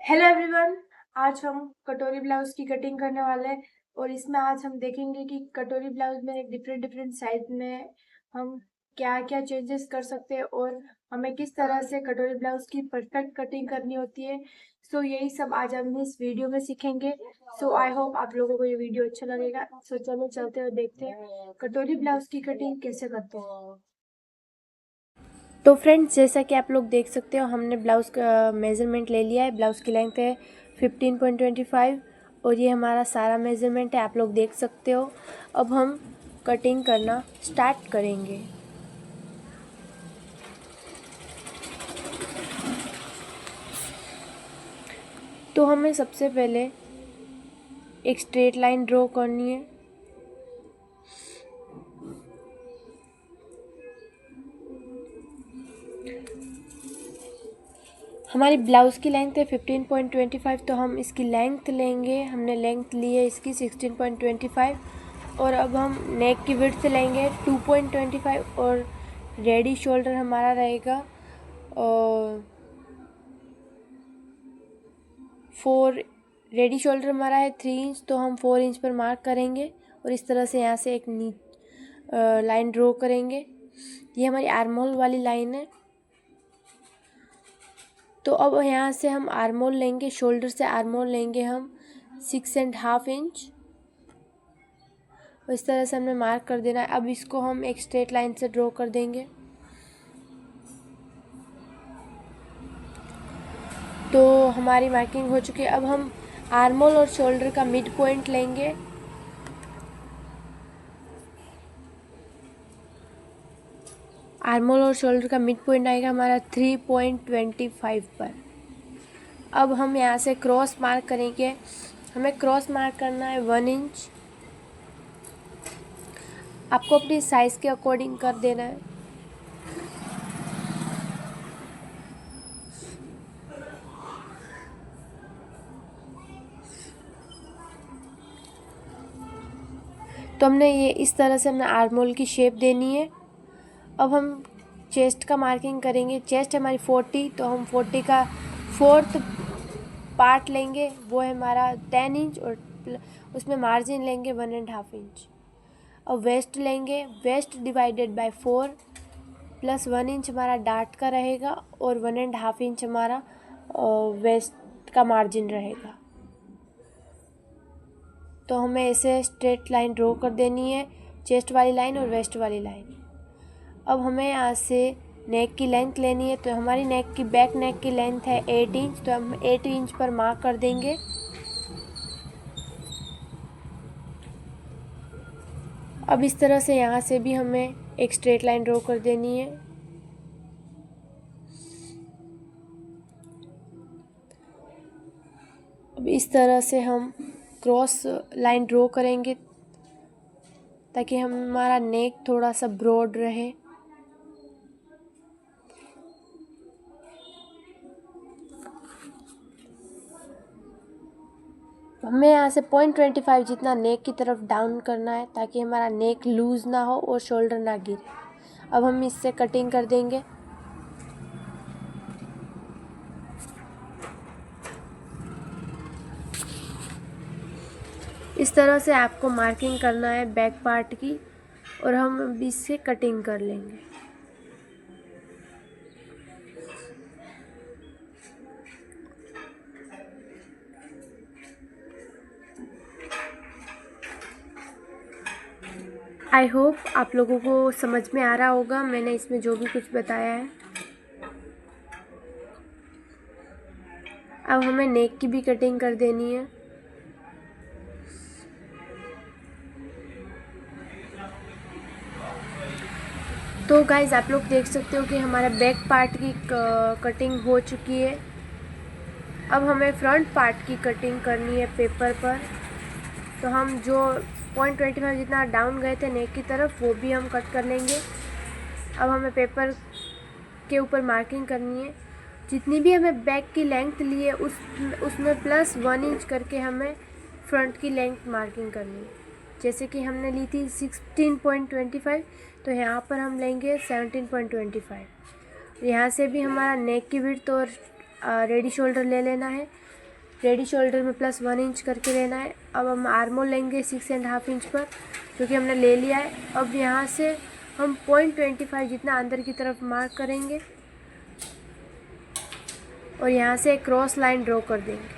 Hello everyone. आज हम कटोरी ब्लाउज की कटिंग करने वाले हैं और इसमें आज हम देखेंगे कि कटोरी ब्लाउज में डिफरेंट डिफरेंट साइज में हम क्या क्या चेंजेस कर सकते हैं और हमें किस तरह से कटोरी ब्लाउज की परफेक्ट कटिंग करनी होती है। सो यही सब आज हम इस वीडियो में सीखेंगे। सो आई होप आप लोगों को ये वीडियो अच्छा लगेगा। सो चलो चलते हैं और देखते हैं कटोरी ब्लाउज की कटिंग कैसे करते हैं। तो फ्रेंड्स, जैसा कि आप लोग देख सकते हो, हमने ब्लाउज़ का मेज़रमेंट ले लिया है। ब्लाउज़ की लेंथ है 15.25 और ये हमारा सारा मेज़रमेंट है, आप लोग देख सकते हो। अब हम कटिंग करना स्टार्ट करेंगे। तो हमें सबसे पहले एक स्ट्रेट लाइन ड्रॉ करनी है। हमारी ब्लाउज़ की लेंथ है 15.25, तो हम इसकी लेंथ लेंगे। हमने लेंथ ली है इसकी 16.25 और अब हम नेक की विड्थ लेंगे 2.25 और रेडी शोल्डर हमारा रहेगा 4। रेडी शोल्डर हमारा है 3 इंच, तो हम 4 इंच पर मार्क करेंगे और इस तरह से यहाँ से एक लाइन ड्रॉ करेंगे। ये हमारी आर्म होल वाली लाइन है। तो अब यहाँ से हम आर्म होल लेंगे, शोल्डर से आर्म होल लेंगे हम 6.5 इंच और इस तरह से हमें मार्क कर देना है। अब इसको हम एक स्ट्रेट लाइन से ड्रॉ कर देंगे। तो हमारी मार्किंग हो चुकी है। अब हम आर्म होल और शोल्डर का मिड पॉइंट लेंगे। आर्म होल और शोल्डर का मिड पॉइंट आएगा हमारा 3.25 पर। अब हम यहाँ से क्रॉस मार्क करेंगे। हमें क्रॉस मार्क करना है 1 इंच। आपको अपनी साइज़ के अकॉर्डिंग कर देना है। तो हमने ये इस तरह से हमने आर्म होल की शेप देनी है। अब हम चेस्ट का मार्किंग करेंगे। चेस्ट हमारी 40, तो हम 40 का 4th पार्ट लेंगे, वो है हमारा 10 इंच और उसमें मार्जिन लेंगे 1.5 इंच। अब वेस्ट लेंगे, waist divided by 4 plus 1 inch हमारा डार्ट का रहेगा और 1.5 इंच हमारा वेस्ट का मार्जिन रहेगा। तो हमें ऐसे स्ट्रेट लाइन ड्रॉ कर देनी है, चेस्ट वाली लाइन और वेस्ट वाली लाइन। अब हमें यहाँ से नेक की लेंथ लेनी है। तो हमारी नेक की बैक नेक की लेंथ है 8 इंच, तो हम 8 इंच पर मार्क कर देंगे। अब इस तरह से यहाँ से भी हमें एक स्ट्रेट लाइन ड्रॉ कर देनी है। अब इस तरह से हम क्रॉस लाइन ड्रॉ करेंगे ताकि हमारा नेक थोड़ा सा ब्रॉड रहे। हमें यहाँ से 0.25 जितना नेक की तरफ डाउन करना है ताकि हमारा नेक लूज़ ना हो और शोल्डर ना गिरे। अब हम इससे कटिंग कर देंगे। इस तरह से आपको मार्किंग करना है बैक पार्ट की और हम अब इससे कटिंग कर लेंगे। आई होप आप लोगों को समझ में आ रहा होगा मैंने इसमें जो भी कुछ बताया है। अब हमें नेक की भी कटिंग कर देनी है। तो गाइज आप लोग देख सकते हो कि हमारा बैक पार्ट की कटिंग हो चुकी है। अब हमें फ्रंट पार्ट की कटिंग करनी है पेपर पर। तो हम जो 0.25 जितना डाउन गए थे नेक की तरफ वो भी हम कट कर लेंगे। अब हमें पेपर के ऊपर मार्किंग करनी है। जितनी भी हमें बैक की लेंथ ली है उसमें प्लस 1 इंच करके हमें फ्रंट की लेंथ मार्किंग करनी है। जैसे कि हमने ली थी 16.25, तो यहाँ पर हम लेंगे 17.25। यहाँ से भी हमारा नेक की विड्थ और रेडी शोल्डर ले लेना है। रेडी शोल्डर में +1 इंच करके लेना है। अब हम आर्म होल लेंगे 6.5 इंच पर, जो कि हमने ले लिया है। अब यहाँ से हम 0.25 जितना अंदर की तरफ मार्क करेंगे और यहाँ से एक क्रॉस लाइन ड्रॉ कर देंगे।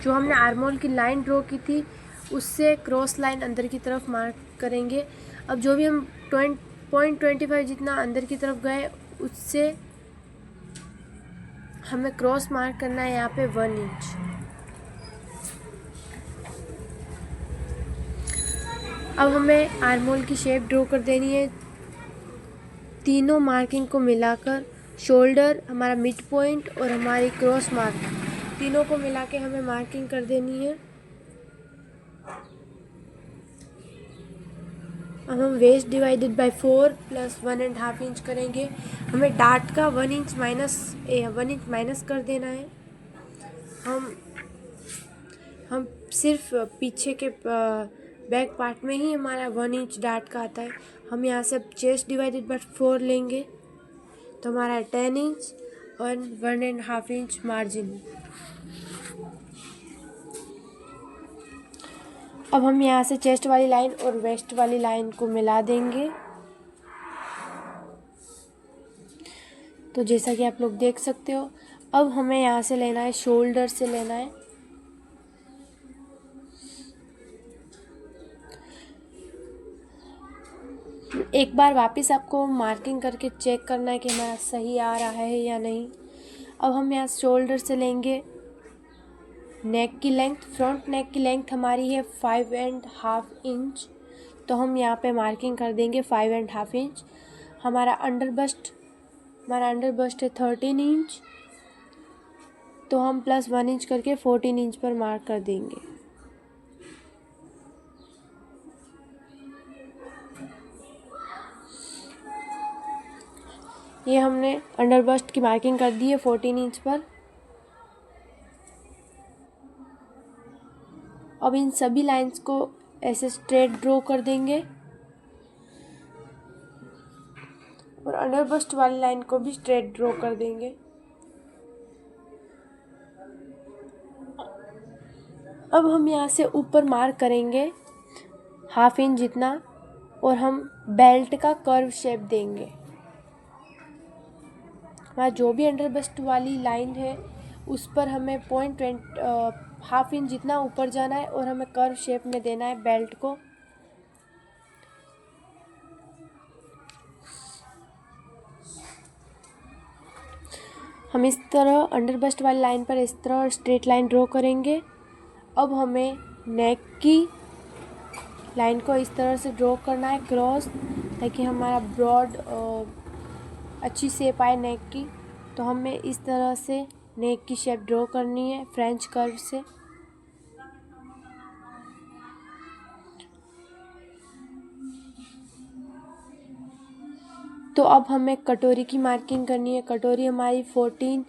जो हमने आर्म होल की लाइन ड्रॉ की थी उससे क्रॉस लाइन अंदर की तरफ मार्क करेंगे। अब जो भी हम 0.25 जितना अंदर की तरफ गए उससे हमें क्रॉस मार्क करना है यहाँ पे 1 इंच। अब हमें आर्म होल की शेप ड्रॉ कर देनी है। तीनों मार्किंग को मिलाकर शोल्डर, हमारा मिड पॉइंट और हमारी क्रॉस मार्क, तीनों को मिला के हमें मार्किंग कर देनी है। अब हम वेस्ट डिवाइडेड बाय 4 + 1.5 इंच करेंगे। हमें डार्ट का 1 इंच माइनस कर देना है। हम सिर्फ पीछे के बैक पार्ट में ही हमारा 1 इंच डार्ट का आता है। हम यहाँ से अब चेस्ट डिवाइडेड बाय 4 लेंगे तो हमारा 10 इंच और 1.5 इंच मार्जिन। अब हम यहाँ से चेस्ट वाली लाइन और वेस्ट वाली लाइन को मिला देंगे। तो जैसा कि आप लोग देख सकते हो, अब हमें यहाँ से लेना है, शोल्डर से लेना है। एक बार वापस आपको मार्किंग करके चेक करना है कि हमारा सही आ रहा है या नहीं। अब हम यहाँ शोल्डर से लेंगे नेक की लेंथ। फ्रंट नेक की लेंथ हमारी है 5.5 इंच, तो हम यहाँ पे मार्किंग कर देंगे 5.5 इंच। हमारा अंडर बस्ट है 13 इंच, तो हम +1 इंच करके 14 इंच पर मार्क कर देंगे। ये हमने अंडर बस्ट की मार्किंग कर दी है 14 इंच पर। अब इन सभी लाइंस को ऐसे स्ट्रेट ड्रॉ कर देंगे और अंडर बस्ट वाली लाइन को भी स्ट्रेट ड्रॉ कर देंगे। अब हम यहाँ से ऊपर मार्क करेंगे 1/2 इंच जितना और हम बेल्ट का कर्व शेप देंगे। हमारा जो भी अंडर बस्ट वाली लाइन है उस पर हमें 1/2 इंच जितना ऊपर जाना है और हमें कर्व शेप में देना है बेल्ट को। हम इस तरह अंडर बस्ट वाली लाइन पर इस तरह स्ट्रेट लाइन ड्रॉ करेंगे। अब हमें नेक की लाइन को इस तरह से ड्रॉ करना है क्रॉस, ताकि हमारा ब्रॉड अच्छी शेप आए नेक की। तो हमें इस तरह से नेक की शेप ड्रॉ करनी है फ्रेंच कर्व से। तो अब हमें कटोरी की मार्किंग करनी है। कटोरी हमारी 14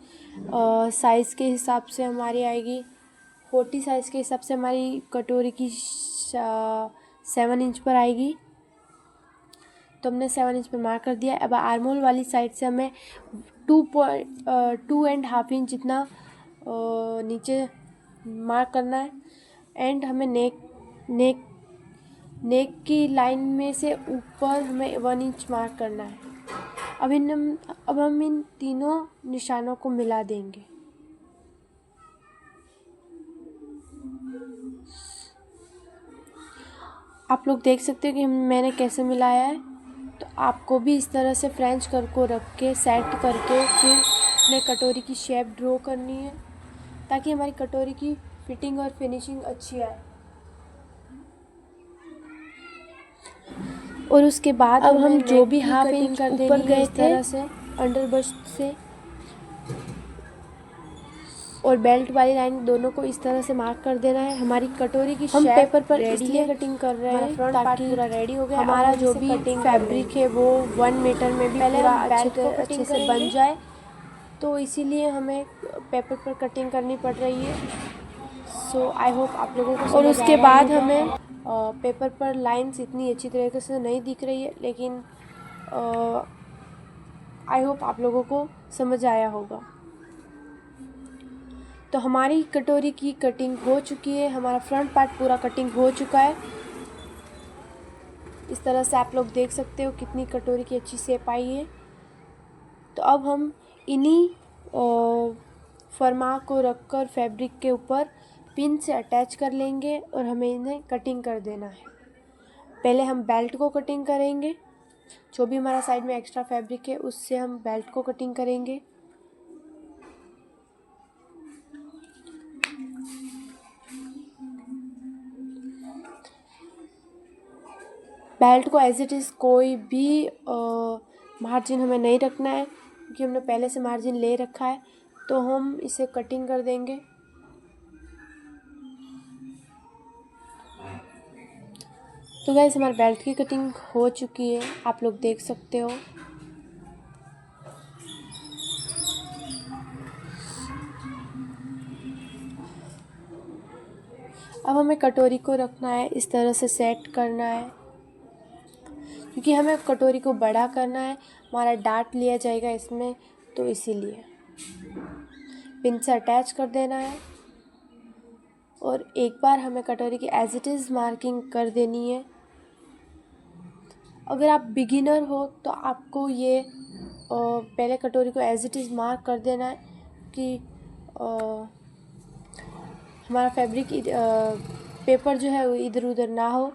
साइज़ के हिसाब से हमारी आएगी। 40 साइज़ के हिसाब से हमारी कटोरी की 7 इंच पर आएगी। तो हमने 7 इंच पर मार्क कर दिया। अब आर्म होल वाली साइड से हमें 2.5 इंच जितना नीचे मार्क करना है। एंड हमें नेक की लाइन में से ऊपर हमें 1 इंच मार्क करना है। अब हम इन तीनों निशानों को मिला देंगे। आप लोग देख सकते हो कि मैंने कैसे मिलाया है। तो आपको भी इस तरह से फ्रेंच कर्व को रख के सेट करके फिर अपने कटोरी की शेप ड्रॉ करनी है, ताकि हमारी कटोरी की फिटिंग और फिनिशिंग अच्छी आए। और उसके बाद अब हम जो भी 1/2 इंच ऊपर गए इस तरह से अंडर बस्ट से और बेल्ट वाली लाइन दोनों को इस तरह से मार्क कर देना है। हमारी कटोरी की हम पेपर पर इसलिए कटिंग कर रहे हैं फ्रंट पार्ट पूरा रेडी हो गया। हमारा जो भी फैब्रिक है वो 1 मीटर में भी पूरा अच्छे से बन जाए, तो इसीलिए हमें पेपर पर कटिंग करनी पड़ रही है। सो आई होप आप लोगों को। और उसके बाद हमें पेपर पर लाइंस इतनी अच्छी तरीके से नहीं दिख रही है, लेकिन आई होप आप लोगों को समझ आया होगा। तो हमारी कटोरी की कटिंग हो चुकी है, हमारा फ्रंट पार्ट पूरा कटिंग हो चुका है। इस तरह से आप लोग देख सकते हो कितनी कटोरी की अच्छी शेप आई है। तो अब हम इन्हीं फरमा को रखकर फैब्रिक के ऊपर पिन से अटैच कर लेंगे और हमें इन्हें कटिंग कर देना है। पहले हम बेल्ट को कटिंग करेंगे, जो भी हमारा साइड में एक्स्ट्रा फैब्रिक है उससे हम बेल्ट को कटिंग करेंगे। बेल्ट को एज इट इज़ कोई भी मार्जिन हमें नहीं रखना है, क्योंकि हमने पहले से मार्जिन ले रखा है। तो हम इसे कटिंग कर देंगे। तो गाइस हमारे बेल्ट की कटिंग हो चुकी है, आप लोग देख सकते हो। अब हमें कटोरी को रखना है, इस तरह से सेट करना है, क्योंकि हमें कटोरी को बड़ा करना है, हमारा डार्ट लिया जाएगा इसमें, तो इसीलिए पिन से अटैच कर देना है। और एक बार हमें कटोरी की एज इट इज़ मार्किंग कर देनी है। अगर आप बिगिनर हो तो आपको ये पहले कटोरी को एज इट इज़ मार्क कर देना है कि हमारा फैब्रिक पेपर जो है वो इधर उधर ना हो।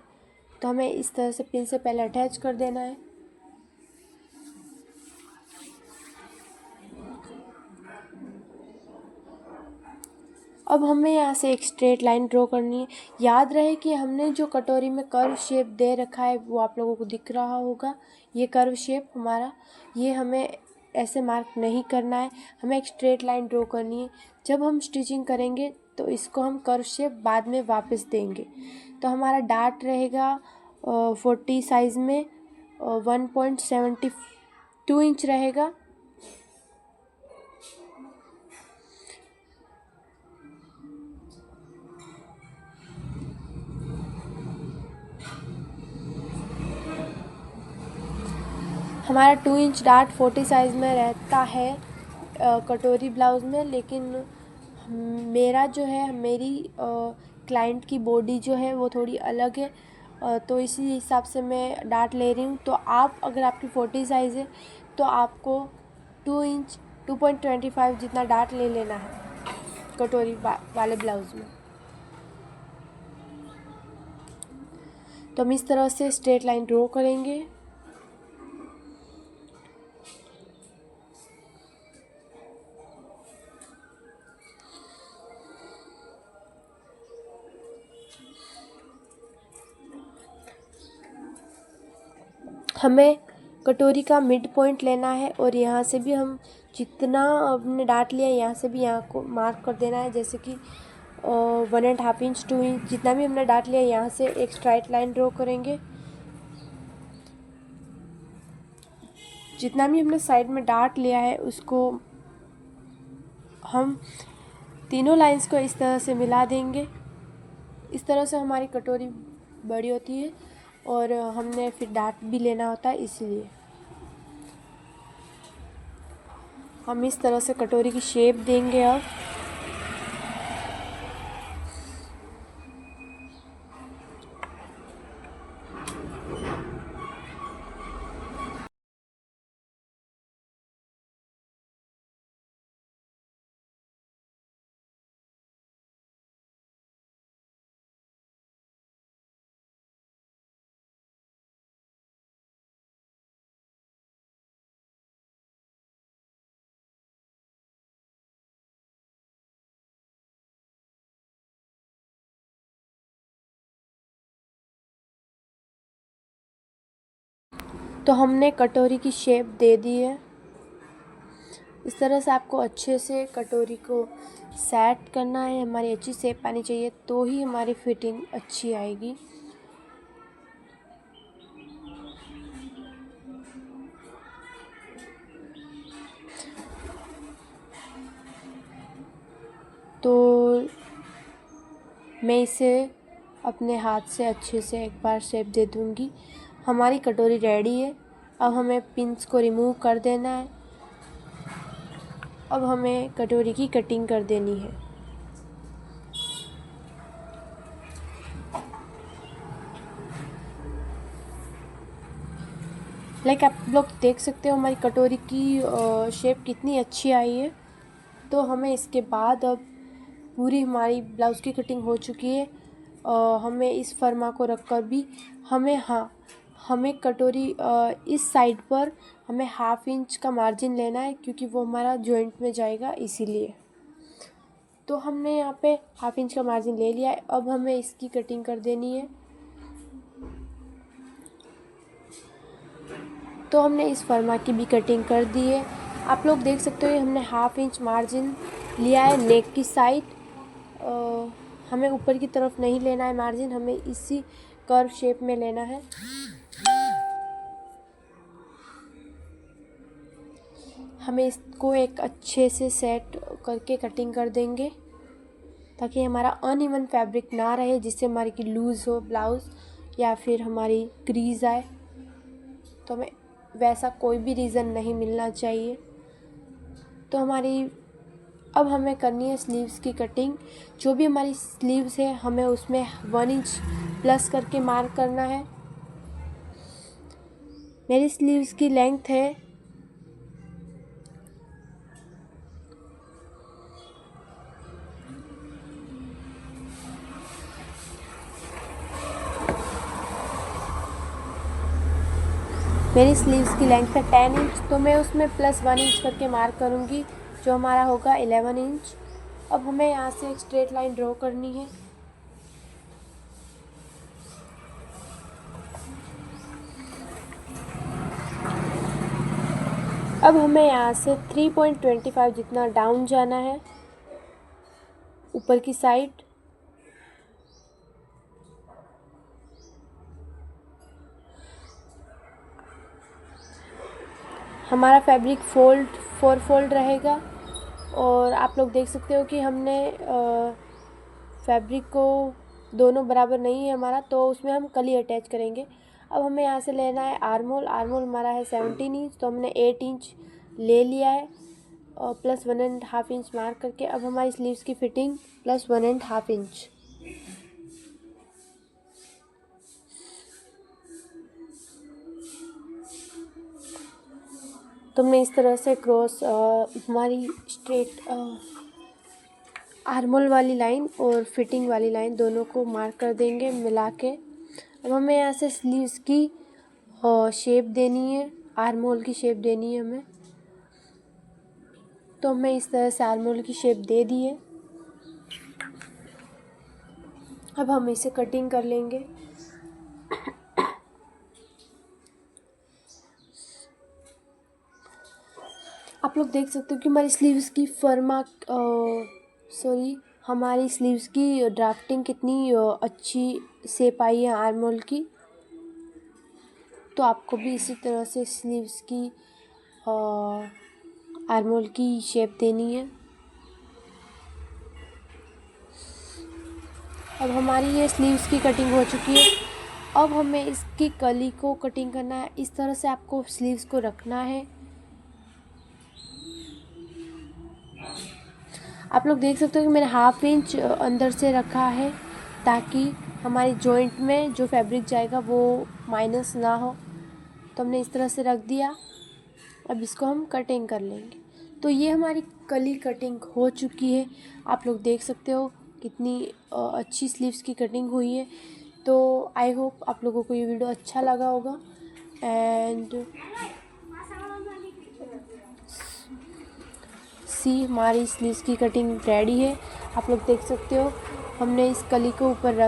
तो हमें इस तरह से पिन से पहले अटैच कर देना है। अब हमें यहाँ से एक स्ट्रेट लाइन ड्रॉ करनी है। याद रहे कि हमने जो कटोरी में कर्व शेप दे रखा है वो आप लोगों को दिख रहा होगा, ये कर्व शेप हमारा, ये हमें ऐसे मार्क नहीं करना है, हमें एक स्ट्रेट लाइन ड्रॉ करनी है। जब हम स्टिचिंग करेंगे तो इसको हम कर्व शेप बाद में वापस देंगे। तो हमारा डार्ट रहेगा 40 साइज़ में 1.72 इंच रहेगा। हमारा 2 इंच डार्ट 40 साइज़ में रहता है कटोरी ब्लाउज़ में, लेकिन मेरा जो है, मेरी क्लाइंट की बॉडी जो है वो थोड़ी अलग है, तो इसी हिसाब से मैं डार्ट ले रही हूँ। तो आप अगर आपकी 40 साइज़ है तो आपको 2 इंच 2.25 जितना डार्ट ले लेना है कटोरी वाले ब्लाउज़ में। तो हम इस तरह से स्ट्रेट लाइन ड्रॉ करेंगे। हमें कटोरी का मिड पॉइंट लेना है और यहाँ से भी हम जितना हमने डार्ट लिया यहाँ से भी यहाँ को मार्क कर देना है, जैसे कि 1.5 इंच 2 इंच जितना भी हमने डार्ट लिया यहाँ से एक स्ट्राइट लाइन ड्रॉ करेंगे। जितना भी हमने साइड में डार्ट लिया है उसको हम तीनों लाइंस को इस तरह से मिला देंगे। इस तरह से हमारी कटोरी बड़ी होती है और हमने फिर डार्ट भी लेना होता है, इसलिए हम इस तरह से कटोरी की शेप देंगे। अब तो हमने कटोरी की शेप दे दी है। इस तरह से आपको अच्छे से कटोरी को सेट करना है, हमारी अच्छी शेप आनी चाहिए, तो ही हमारी फिटिंग अच्छी आएगी। तो मैं इसे अपने हाथ से अच्छे से एक बार शेप दे दूँगी। हमारी कटोरी रेडी है। अब हमें पिंस को रिमूव कर देना है। अब हमें कटोरी की कटिंग कर देनी है। लाइक आप लोग देख सकते हो हमारी कटोरी की शेप कितनी अच्छी आई है। तो हमें इसके बाद अब पूरी हमारी ब्लाउज़ की कटिंग हो चुकी है। हमें इस फर्मा को रखकर भी हमें कटोरी इस साइड पर हमें 1/2 इंच का मार्जिन लेना है, क्योंकि वो हमारा जॉइंट में जाएगा इसीलिए। तो हमने यहाँ पे 1/2 इंच का मार्जिन ले लिया है। अब हमें इसकी कटिंग कर देनी है। तो हमने इस फर्मा की भी कटिंग कर दी है। आप लोग देख सकते हो हमने 1/2 इंच मार्जिन लिया है नेक की साइड। हमें ऊपर की तरफ नहीं लेना है मार्जिन, हमें इसी कर्व शेप में लेना है। हमें इसको एक अच्छे से सेट करके कटिंग कर देंगे, ताकि हमारा अनइवन फैब्रिक ना रहे, जिससे हमारी की लूज़ हो ब्लाउज़ या फिर हमारी क्रीज आए। तो हमें वैसा कोई भी रीज़न नहीं मिलना चाहिए। तो अब हमें करनी है स्लीव्स की कटिंग। जो भी हमारी स्लीव्स है हमें उसमें 1 इंच प्लस करके मार्क करना है। मेरी स्लीव्स की लेंथ है 10 इंच। तो मैं उसमें प्लस 1 इंच करके मार्क करूँगी, जो हमारा होगा 11 इंच। अब हमें यहाँ से एक स्ट्रेट लाइन ड्रॉ करनी है। अब हमें यहाँ से 3.25 जितना डाउन जाना है ऊपर की साइड। हमारा फैब्रिक 4 फोल्ड रहेगा। और आप लोग देख सकते हो कि हमने फैब्रिक को दोनों बराबर नहीं है हमारा, तो उसमें हम कली अटैच करेंगे। अब हमें यहाँ से लेना है आर्म होल हमारा है 17 इंच, तो हमने 8 इंच ले लिया है और प्लस 1.5 इंच मार्क करके। अब हमारी स्लीव्स की फिटिंग प्लस 1.5 इंच। तो हमने इस तरह से क्रॉस हमारी स्ट्रेट आर्म होल वाली लाइन और फिटिंग वाली लाइन दोनों को मार्क कर देंगे मिला के। अब हमें यहाँ से स्लीव्स की शेप देनी है, आर्म होल की शेप देनी है हमें। तो हमें इस तरह से आर्म होल की शेप दे दी है। अब हम इसे कटिंग कर लेंगे। आप लोग देख सकते हो कि हमारी स्लीव्स की हमारी स्लीव्स की ड्राफ्टिंग कितनी अच्छी शेप आई है आर्म होल की। तो आपको भी इसी तरह से स्लीव्स की आर्म होल की शेप देनी है। अब हमारी ये स्लीव्स की कटिंग हो चुकी है। अब हमें इसकी कली को कटिंग करना है। इस तरह से आपको स्लीव्स को रखना है। आप लोग देख सकते हो कि मैंने 1/2 इंच अंदर से रखा है, ताकि हमारी जॉइंट में जो फैब्रिक जाएगा वो माइनस ना हो। तो हमने इस तरह से रख दिया। अब इसको हम कटिंग कर लेंगे। तो ये हमारी कली कटिंग हो चुकी है। आप लोग देख सकते हो कितनी अच्छी स्लीव्स की कटिंग हुई है। तो आई होप आप लोगों को ये वीडियो अच्छा लगा होगा। एंड हमारी स्लीव्स की कटिंग रेडी है। आप लोग देख सकते हो हमने इस कली को ऊपर रख